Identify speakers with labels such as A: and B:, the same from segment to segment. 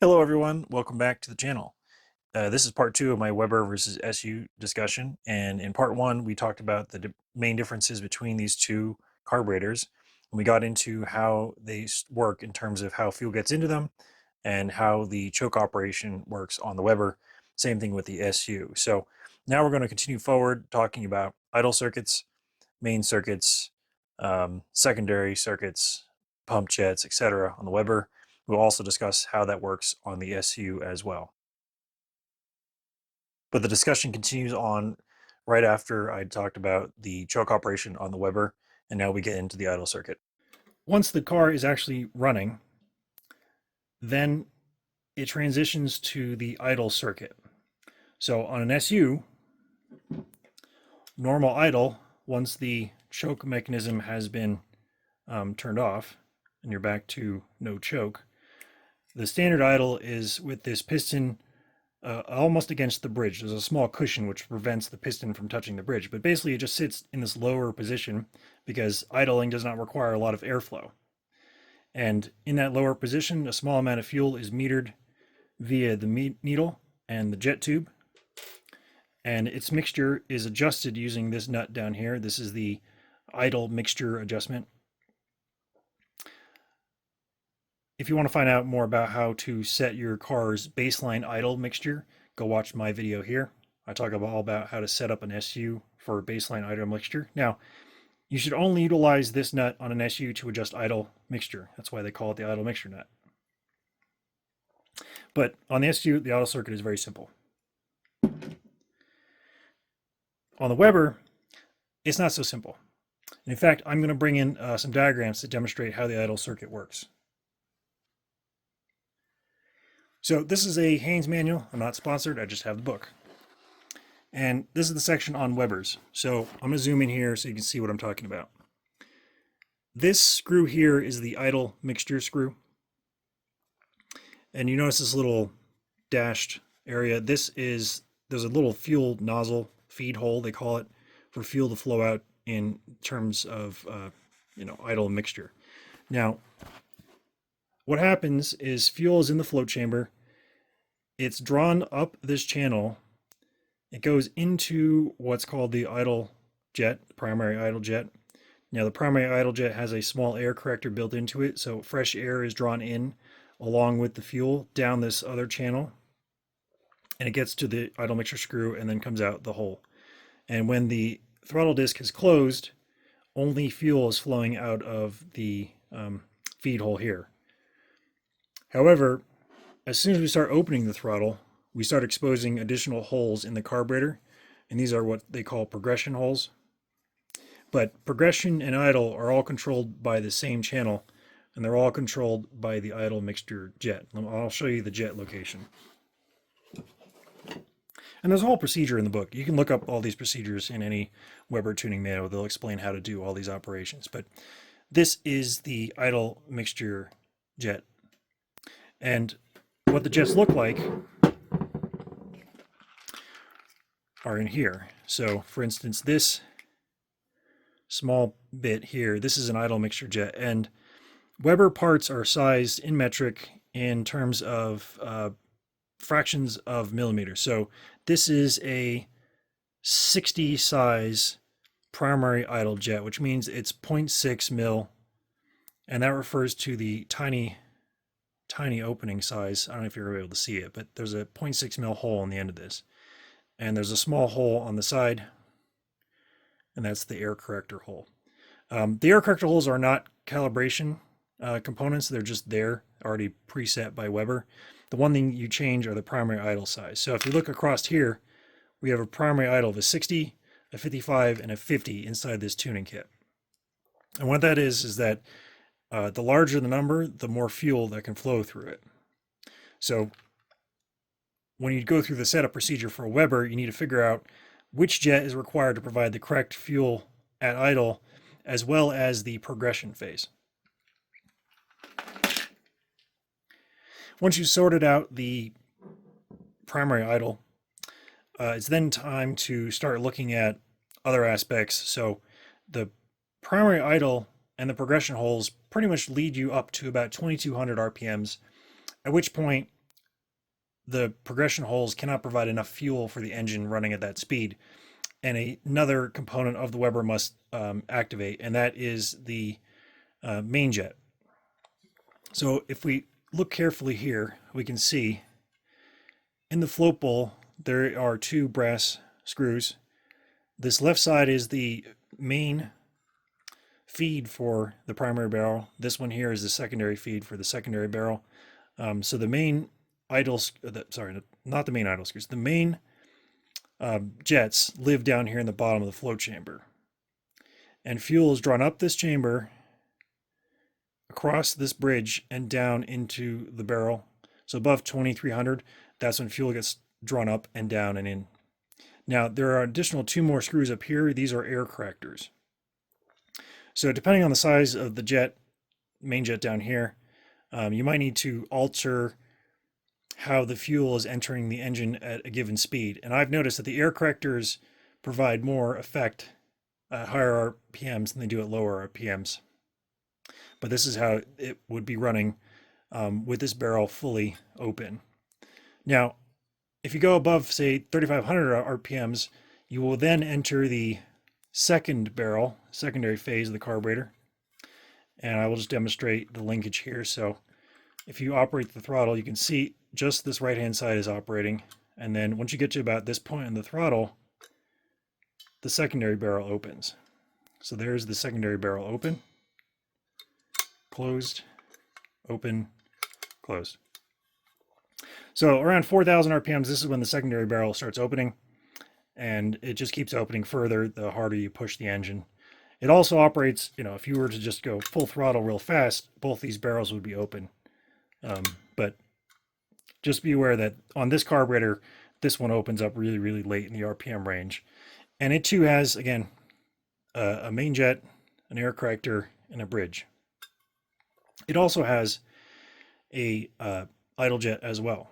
A: Hello everyone, welcome back to the channel. This is part two of my Weber versus SU discussion, and in part one we talked about the main differences between these two carburetors, and we got into how they work in terms of how fuel gets into them and how the choke operation works on the Weber. Same thing with the SU. So now we're going to continue forward talking about idle circuits, main circuits, secondary circuits, pump jets, etc. on the Weber. We'll also discuss how that works on the SU as well. But the discussion continues on right after I talked about the choke operation on the Weber, and now we get into the idle circuit. Once the car is actually running, then it transitions to the idle circuit. So on an SU, normal idle, once the choke mechanism has been turned off and you're back to no choke, the standard idle is with this piston almost against the bridge. There's a small cushion which prevents the piston from touching the bridge, but basically it just sits in this lower position because idling does not require a lot of airflow. And in that lower position, a small amount of fuel is metered via the needle and the jet tube, and its mixture is adjusted using this nut down here. This is the idle mixture adjustment. If you want to find out more about how to set your car's baseline idle mixture, go watch my video here. I talk all about how to set up an SU for baseline idle mixture. Now, you should only utilize this nut on an SU to adjust idle mixture. That's why they call it the idle mixture nut. But on the SU, the idle circuit is very simple. On the Weber, it's not so simple. And in fact, I'm going to bring in some diagrams to demonstrate how the idle circuit works. So this is a Haynes manual. I'm not sponsored, I just have the book. And this is the section on Webers. So I'm going to zoom in here so you can see what I'm talking about. This screw here is the idle mixture screw. And you notice this little dashed area. There's a little fuel nozzle feed hole, they call it, for fuel to flow out in terms of idle mixture. Now, what happens is fuel is in the float chamber. It's drawn up this channel. It goes into what's called the idle jet, the primary idle jet. Now, the primary idle jet has a small air corrector built into it, so fresh air is drawn in along with the fuel down this other channel, and it gets to the idle mixture screw and then comes out the hole. And when the throttle disc is closed, only fuel is flowing out of the feed hole here. However, as soon as we start opening the throttle, we start exposing additional holes in the carburetor, and these are what they call progression holes. But progression and idle are all controlled by the same channel, and they're all controlled by the idle mixture jet. I'll show you the jet location. And there's a whole procedure in the book. You can look up all these procedures in any Weber tuning manual. They'll explain how to do all these operations. But this is the idle mixture jet. And what the jets look like are in here. So, for instance, this small bit here, this is an idle mixture jet. And Weber parts are sized in metric in terms of fractions of millimeters. So this is a 60 size primary idle jet, which means it's 0.6 mil, and that refers to the tiny opening size. I don't know if you're able to see it, but there's a 0.6 mil hole on the end of this, and there's a small hole on the side, and that's the air corrector hole. The air corrector holes are not calibration components. They're just there, already preset by Weber. The one thing you change are the primary idle size. So if you look across here, we have a primary idle of a 60, a 55, and a 50 inside this tuning kit. And what that is that the larger the number, the more fuel that can flow through it. So when you go through the setup procedure for a Weber, you need to figure out which jet is required to provide the correct fuel at idle, as well as the progression phase. Once you've sorted out the primary idle, it's then time to start looking at other aspects. So the primary idle and the progression holes pretty much lead you up to about 2200 RPMs, at which point the progression holes cannot provide enough fuel for the engine running at that speed. And another component of the Weber must activate, and that is the main jet. So if we look carefully here, we can see in the float bowl there are two brass screws. This left side is the main feed for the primary barrel. This one here is the secondary feed for the secondary barrel. So the main idle, sorry, not the main idle screws, the main jets live down here in the bottom of the float chamber. And fuel is drawn up this chamber, across this bridge, and down into the barrel. So above 2300, that's when fuel gets drawn up and down and in. Now, there are additional two more screws up here. These are air correctors. So depending on the size of the jet, main jet down here, you might need to alter how the fuel is entering the engine at a given speed. And I've noticed that the air correctors provide more effect at higher RPMs than they do at lower RPMs. But this is how it would be running with this barrel fully open. Now, if you go above, say, 3,500 RPMs, you will then enter the second barrel, secondary phase of the carburetor. And I will just demonstrate the linkage here. So if you operate the throttle, you can see just this right-hand side is operating. And then once you get to about this point in the throttle, the secondary barrel opens. So there's the secondary barrel open, closed, open, closed. So around 4,000 RPMs, this is when the secondary barrel starts opening, and it just keeps opening further the harder you push the engine. It also operates, if you were to just go full throttle real fast, both these barrels would be open. But just be aware that on this carburetor, this one opens up really, really late in the RPM range. And it too has, again, a main jet, an air corrector, and a bridge. It also has a idle jet as well.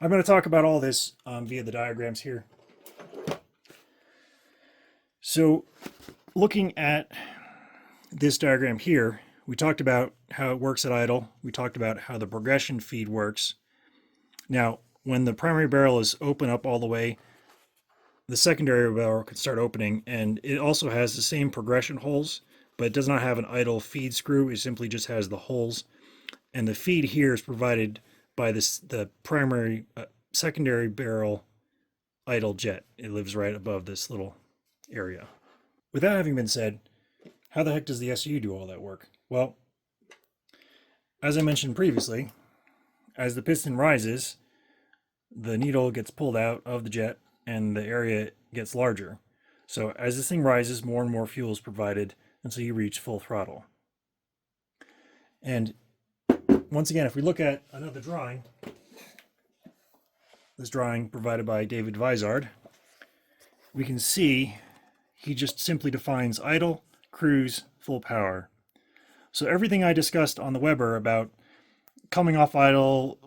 A: I'm going to talk about all this via the diagrams here. So looking at this diagram here, we talked about how it works at idle. We talked about how the progression feed works. Now, when the primary barrel is open up all the way, the secondary barrel can start opening, and it also has the same progression holes, but it does not have an idle feed screw. It simply just has the holes. And the feed here is provided by the primary secondary barrel idle jet. It lives right above this little area. With that having been said, how the heck does the SU do all that work? Well, as I mentioned previously, as the piston rises, the needle gets pulled out of the jet and the area gets larger. So as this thing rises, more and more fuel is provided until you reach full throttle. And once again, if we look at another drawing, this drawing provided by David Vizard, we can see he just simply defines idle, cruise, full power. So everything I discussed on the Weber about coming off idle,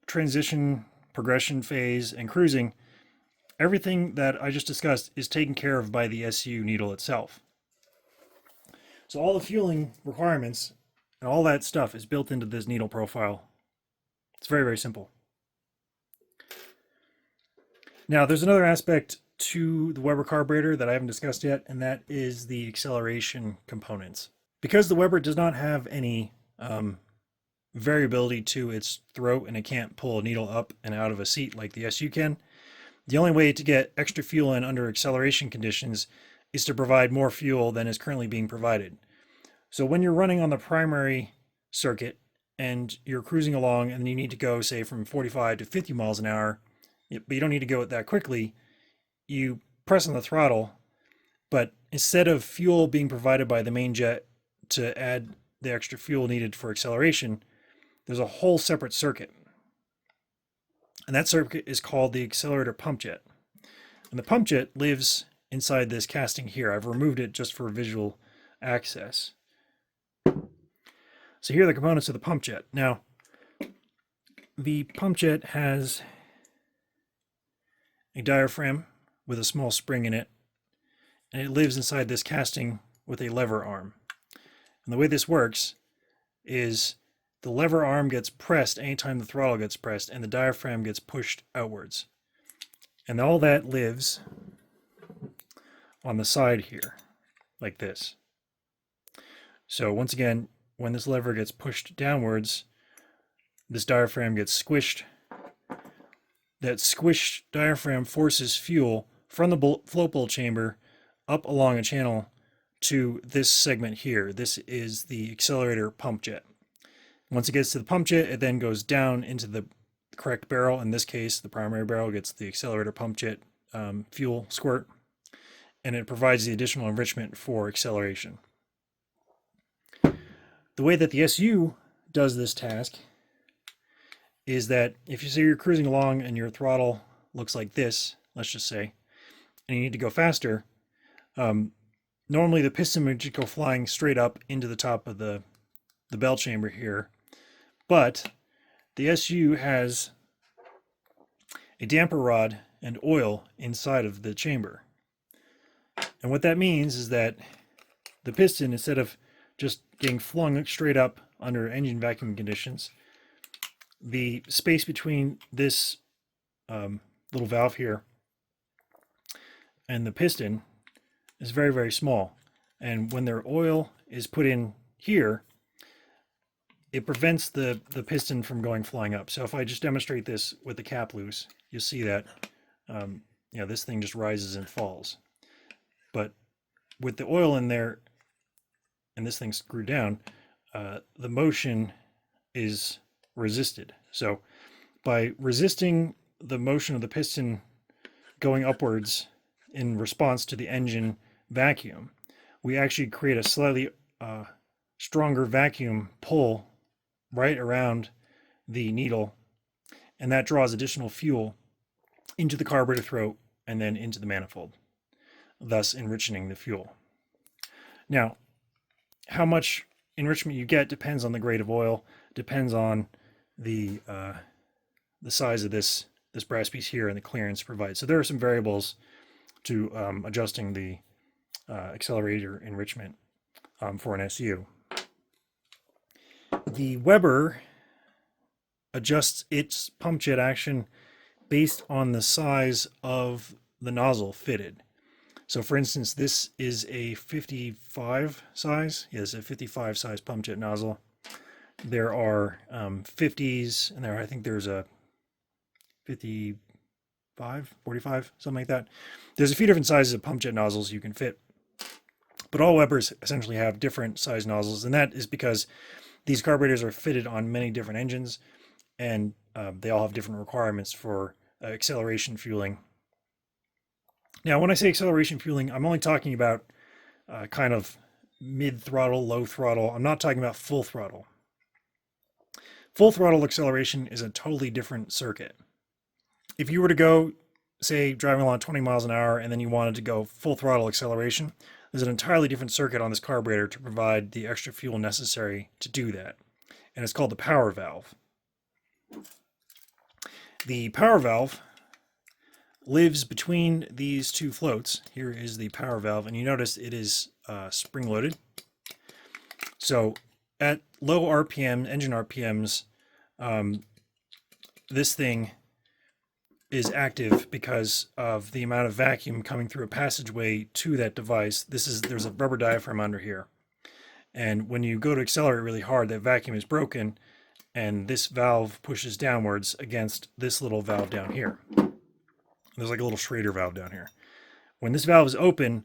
A: transition, progression phase, and cruising, everything that I just discussed is taken care of by the SU needle itself. So all the fueling requirements and all that stuff is built into this needle profile. It's very, very simple. Now, there's another aspect to the Weber carburetor that I haven't discussed yet, and that is the acceleration components. Because the Weber does not have any variability to its throat, and it can't pull a needle up and out of a seat like the SU can, the only way to get extra fuel in under acceleration conditions is to provide more fuel than is currently being provided. So when you're running on the primary circuit and you're cruising along and you need to go, say, from 45 to 50 miles an hour, but you don't need to go that quickly, you press on the throttle, but instead of fuel being provided by the main jet to add the extra fuel needed for acceleration, there's a whole separate circuit. And that circuit is called the accelerator pump jet. And the pump jet lives inside this casting here. I've removed it just for visual access. So here are the components of the pump jet. Now, the pump jet has a diaphragm with a small spring in it, and it lives inside this casting with a lever arm. And the way this works is the lever arm gets pressed anytime the throttle gets pressed, and the diaphragm gets pushed outwards. And all that lives on the side here, like this. So once again, when this lever gets pushed downwards, this diaphragm gets squished. That squished diaphragm forces fuel from the float bolt chamber up along a channel to this segment here. This is the accelerator pump jet. Once it gets to the pump jet, it then goes down into the correct barrel. In this case, the primary barrel gets the accelerator pump jet fuel squirt, and it provides the additional enrichment for acceleration. The way that the SU does this task is that if you say you're cruising along and your throttle looks like this, let's just say, and you need to go faster, normally the piston would just go flying straight up into the top of the bell chamber here, but the SU has a damper rod and oil inside of the chamber. And what that means is that the piston, instead of just getting flung straight up under engine vacuum conditions, the space between this little valve here and the piston is very, very small. And when their oil is put in here, it prevents the piston from going flying up. So if I just demonstrate this with the cap loose, you'll see that this thing just rises and falls. But with the oil in there and this thing screwed down, the motion is resisted. So by resisting the motion of the piston going upwards in response to the engine vacuum, we actually create a slightly stronger vacuum pull right around the needle, and that draws additional fuel into the carburetor throat and then into the manifold, thus enriching the fuel. Now, how much enrichment you get depends on the grade of oil, depends on the size of this brass piece here and the clearance provided. So there are some variables to adjusting the accelerator enrichment for an SU. The Weber adjusts its pump jet action based on the size of the nozzle fitted. So for instance, this is a 55 size. Yes, a 55 size pump jet nozzle. There are 50s, and I think there's a 55, 45, something like that. There's a few different sizes of pump jet nozzles you can fit, but all Webers essentially have different size nozzles, and that is because these carburetors are fitted on many different engines, and they all have different requirements for acceleration fueling. Now, when I say acceleration fueling, I'm only talking about kind of mid-throttle, low throttle. I'm not talking about full throttle. Full throttle acceleration is a totally different circuit. If you were to go, say, driving along 20 miles an hour, and then you wanted to go full throttle acceleration, there's an entirely different circuit on this carburetor to provide the extra fuel necessary to do that. And it's called the power valve. The power valve lives between these two floats. Here is the power valve, and you notice it is spring-loaded. So at low RPM, engine RPMs, this thing is active because of the amount of vacuum coming through a passageway to that device. There's a rubber diaphragm under here. And when you go to accelerate really hard, that vacuum is broken, and this valve pushes downwards against this little valve down here. There's like a little Schrader valve down here. When this valve is open,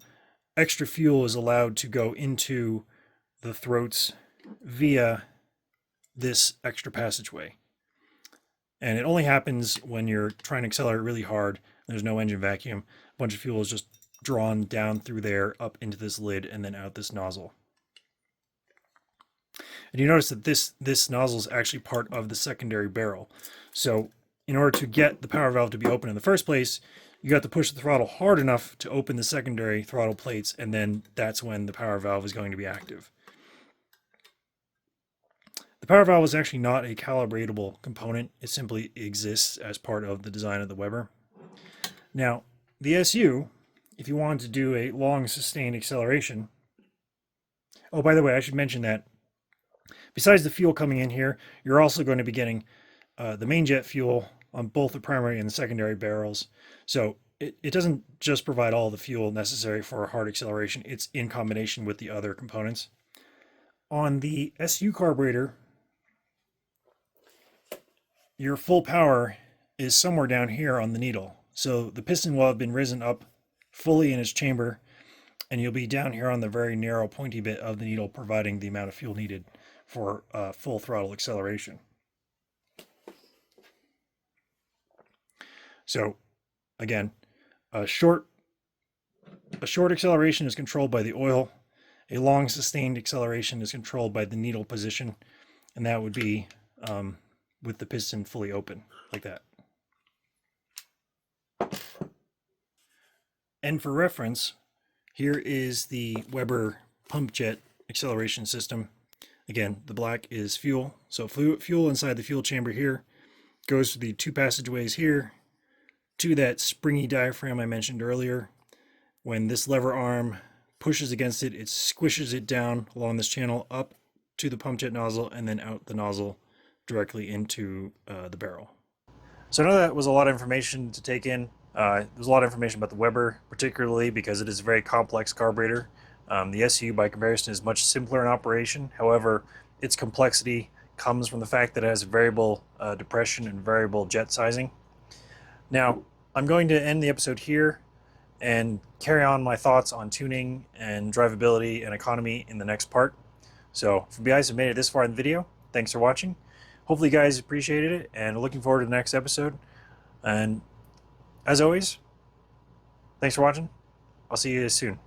A: extra fuel is allowed to go into the throats via this extra passageway. And it only happens when you're trying to accelerate really hard. There's no engine vacuum. A bunch of fuel is just drawn down through there, up into this lid, and then out this nozzle. And you notice that this nozzle is actually part of the secondary barrel. So in order to get the power valve to be open in the first place, you got to push the throttle hard enough to open the secondary throttle plates, and then that's when the power valve is going to be active. The power valve is actually not a calibratable component. It simply exists as part of the design of the Weber. Now, the SU, if you wanted to do a long sustained acceleration, oh, by the way, I should mention that Besides the fuel coming in here, you're also going to be getting the main jet fuel on both the primary and the secondary barrels. So it doesn't just provide all the fuel necessary for hard acceleration, it's in combination with the other components. On the SU carburetor, your full power is somewhere down here on the needle. So the piston will have been risen up fully in its chamber, and you'll be down here on the very narrow pointy bit of the needle, providing the amount of fuel needed for full throttle acceleration. So again, a short acceleration is controlled by the oil. A long sustained acceleration is controlled by the needle position, and that would be with the piston fully open, like that. And for reference, here is the Weber pump jet acceleration system. Again, the black is fuel. So fuel inside the fuel chamber here goes to the two passageways here to that springy diaphragm I mentioned earlier. When this lever arm pushes against it, it squishes it down along this channel up to the pump jet nozzle and then out the nozzle directly into the barrel. So I know that was a lot of information to take in. There's a lot of information about the Weber, particularly because it is a very complex carburetor. The SU, by comparison, is much simpler in operation. However, its complexity comes from the fact that it has variable depression and variable jet sizing. Now, I'm going to end the episode here and carry on my thoughts on tuning and drivability and economy in the next part. So, for you guys who made it this far in the video, thanks for watching. Hopefully you guys appreciated it, and looking forward to the next episode. And as always, thanks for watching. I'll see you soon.